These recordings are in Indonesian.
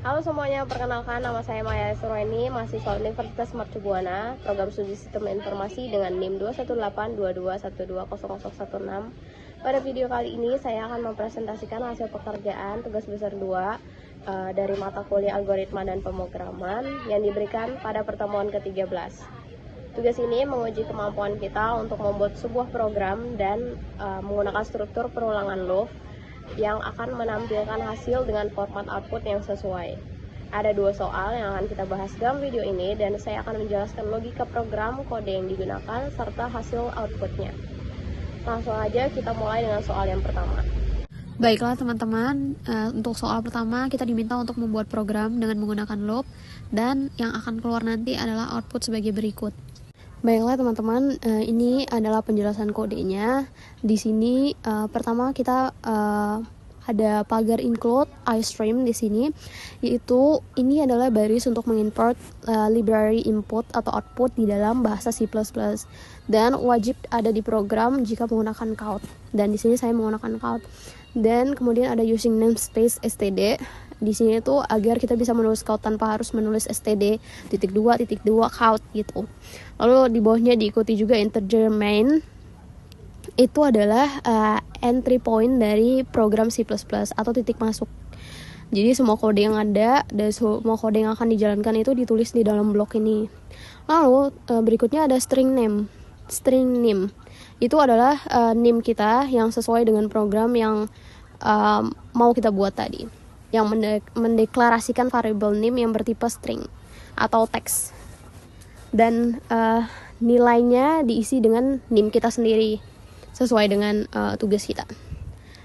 Halo semuanya, perkenalkan nama saya Maya Surweni, mahasiswa Universitas Mercubuana, program studi Sistem Informasi dengan NIM 2182212100016. Pada video kali ini saya akan mempresentasikan hasil pekerjaan tugas besar 2 dari mata kuliah Algoritma dan Pemrograman yang diberikan pada pertemuan ke-13. Tugas ini menguji kemampuan kita untuk membuat sebuah program dan menggunakan struktur perulangan loop yang akan menampilkan hasil dengan format output yang sesuai. Ada 2 soal yang akan kita bahas dalam video ini dan saya akan menjelaskan logika program, kode yang digunakan, serta hasil outputnya. Langsung aja kita mulai dengan soal yang pertama. Baiklah teman-teman, untuk soal pertama kita diminta untuk membuat program dengan menggunakan loop dan yang akan keluar nanti adalah output sebagai berikut. Baiklah teman-teman, ini adalah penjelasan kodenya. Di sini pertama kita ada pagar include iStream di sini, yaitu ini adalah baris untuk mengimport library input atau output di dalam bahasa C++ dan wajib ada di program jika menggunakan count. Dan di sini saya menggunakan count. Dan kemudian ada using namespace std. Di sini tuh agar kita bisa menulis count tanpa harus menulis std.2.2 count gitu. Lalu di bawahnya diikuti juga integer main. Itu adalah entry point dari program C++ atau titik masuk. Jadi semua kode yang ada dan semua kode yang akan dijalankan itu ditulis di dalam blok ini. Lalu berikutnya ada string name. String name itu adalah name kita yang sesuai dengan program yang mau kita buat tadi, yang mendeklarasikan variable name yang bertipe string atau text, dan nilainya diisi dengan name kita sendiri sesuai dengan tugas kita.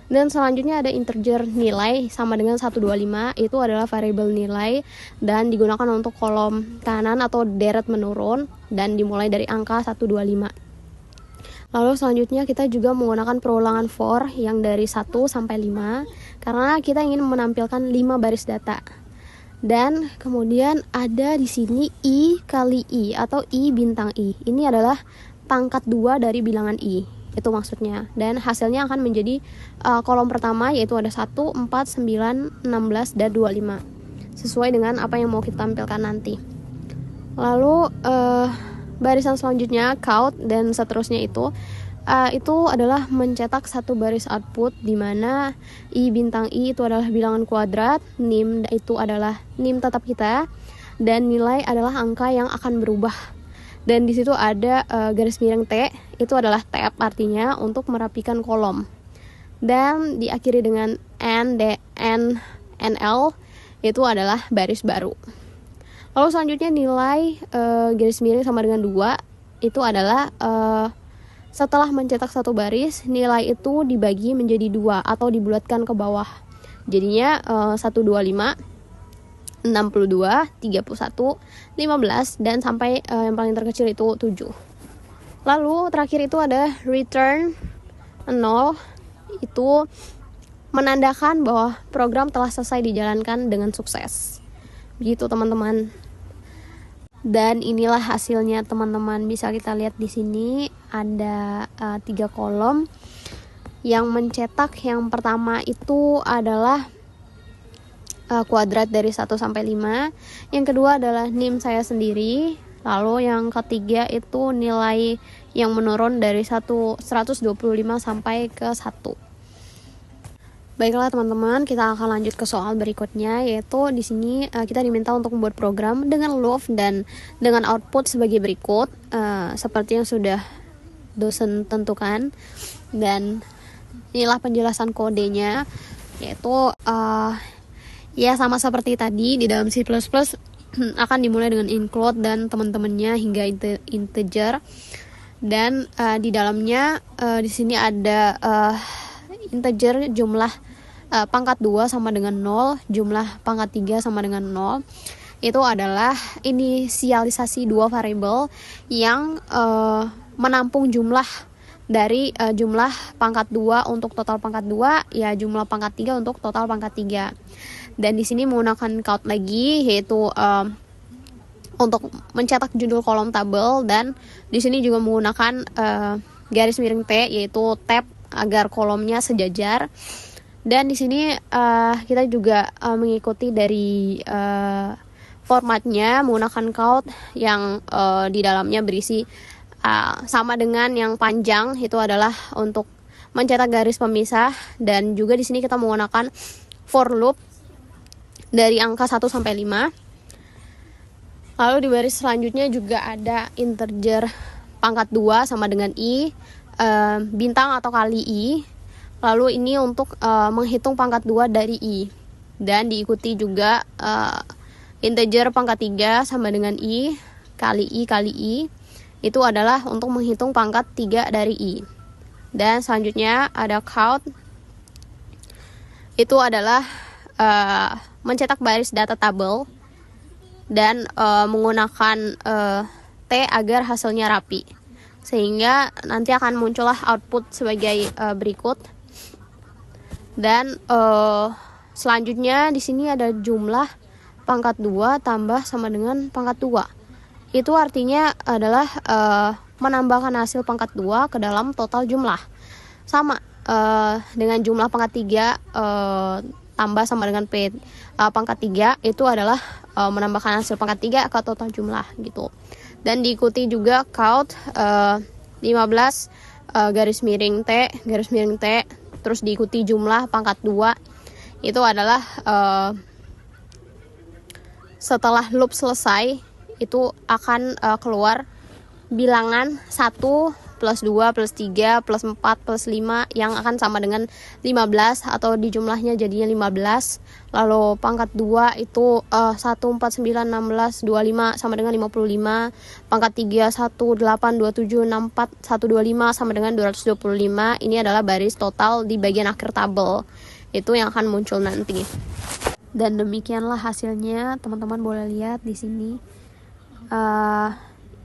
Dan selanjutnya ada integer nilai sama dengan 125, itu adalah variable nilai dan digunakan untuk kolom kanan atau deret menurun dan dimulai dari angka 125. Lalu selanjutnya kita juga menggunakan perulangan for yang dari 1 sampai 5 karena kita ingin menampilkan 5 baris data. Dan kemudian ada di sini i kali i atau i bintang i. Ini adalah pangkat 2 dari bilangan i. Itu maksudnya. Dan hasilnya akan menjadi kolom pertama, yaitu ada 1, 4, 9, 16, dan 25. Sesuai dengan apa yang mau kita tampilkan nanti. Lalu barisan selanjutnya count dan seterusnya itu adalah mencetak satu baris output di mana i bintang i itu adalah bilangan kuadrat, nim itu adalah nim tetap kita, dan nilai adalah angka yang akan berubah. Dan di situ ada garis miring T, itu adalah tab artinya untuk merapikan kolom. Dan diakhiri dengan N, D, N, NL, itu adalah baris baru. Lalu selanjutnya nilai garis miring sama dengan 2, itu adalah setelah mencetak satu baris, nilai itu dibagi menjadi 2 atau dibulatkan ke bawah. Jadinya 125, 62, 31, 15, dan sampai yang paling terkecil itu 7. Lalu terakhir itu ada return 0, itu menandakan bahwa program telah selesai dijalankan dengan sukses. Begitu teman-teman. Dan inilah hasilnya teman-teman. Bisa kita lihat di sini ada 3 kolom. Yang mencetak yang pertama itu adalah kuadrat dari 1 sampai 5. Yang kedua adalah NIM saya sendiri. Lalu yang ketiga itu nilai yang menurun dari 125 sampai ke 1. Baiklah teman-teman, kita akan lanjut ke soal berikutnya, yaitu di sini kita diminta untuk membuat program dengan loop dan dengan output sebagai berikut, seperti yang sudah dosen tentukan. Dan inilah penjelasan kodenya, yaitu ya sama seperti tadi di dalam C++ akan dimulai dengan include dan teman-temannya hingga integer. Dan di dalamnya di sini ada integer jumlah pangkat 2 sama dengan 0, jumlah pangkat 3 sama dengan 0. Itu adalah inisialisasi 2 variabel yang menampung jumlah dari jumlah pangkat 2 untuk total pangkat 2, ya jumlah pangkat 3 untuk total pangkat 3. Dan di sini menggunakan count lagi, yaitu untuk mencetak judul kolom tabel, dan di sini juga menggunakan garis miring T, yaitu tab agar kolomnya sejajar. Dan di sini kita juga mengikuti dari formatnya menggunakan Kahoot yang di dalamnya berisi sama dengan yang panjang, itu adalah untuk mencetak garis pemisah, dan juga di sini kita menggunakan for loop dari angka 1 sampai 5. Lalu di baris selanjutnya juga ada integer pangkat 2 sama dengan i, bintang atau kali i. Lalu ini untuk menghitung pangkat 2 dari i. Dan diikuti juga integer pangkat 3 sama dengan i kali i. Itu adalah untuk menghitung pangkat 3 dari i. Dan selanjutnya ada count. Itu adalah mencetak baris data tabel dan menggunakan T agar hasilnya rapi. Sehingga nanti akan muncullah output sebagai berikut. Dan selanjutnya di sini ada jumlah pangkat 2 tambah sama dengan pangkat 2. Itu artinya adalah menambahkan hasil pangkat 2 ke dalam total jumlah. Sama dengan jumlah pangkat 3 tambah sama dengan pangkat 3, itu adalah menambahkan hasil pangkat 3 ke total jumlah gitu. Dan diikuti juga count 15 garis miring T, terus diikuti jumlah pangkat 2. Itu adalah setelah loop selesai itu akan keluar bilangan 1 plus 2 plus 3 plus 4 plus 5 yang akan sama dengan 15 atau di jumlahnya jadinya 15. Lalu pangkat 2 itu 1, 4, 9, 16, 25 sama dengan 55. Pangkat 3 1, 8, 27, 64, 125 sama dengan 225. Ini adalah baris total di bagian akhir tabel. Itu yang akan muncul nanti. Dan demikianlah hasilnya, teman-teman boleh lihat di sini.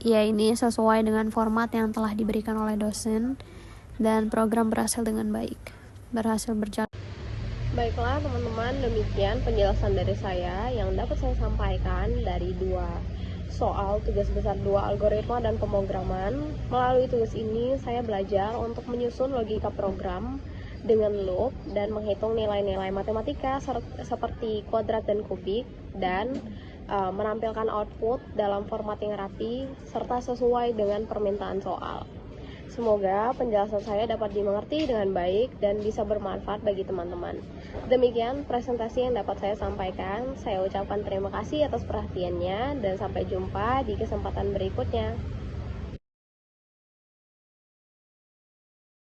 Ya, ini sesuai dengan format yang telah diberikan oleh dosen, dan program berhasil dengan baik, berhasil berjalan. Baiklah teman-teman, demikian penjelasan dari saya yang dapat saya sampaikan dari 2 soal tugas besar 2 algoritma dan pemrograman. Melalui tugas ini saya belajar untuk menyusun logika program dengan loop dan menghitung nilai-nilai matematika seperti kuadrat dan kubik, dan menampilkan output dalam format yang rapi serta sesuai dengan permintaan soal. Semoga penjelasan saya dapat dimengerti dengan baik dan bisa bermanfaat bagi teman-teman. Demikian presentasi yang dapat saya sampaikan. Saya ucapkan terima kasih atas perhatiannya dan sampai jumpa di kesempatan berikutnya.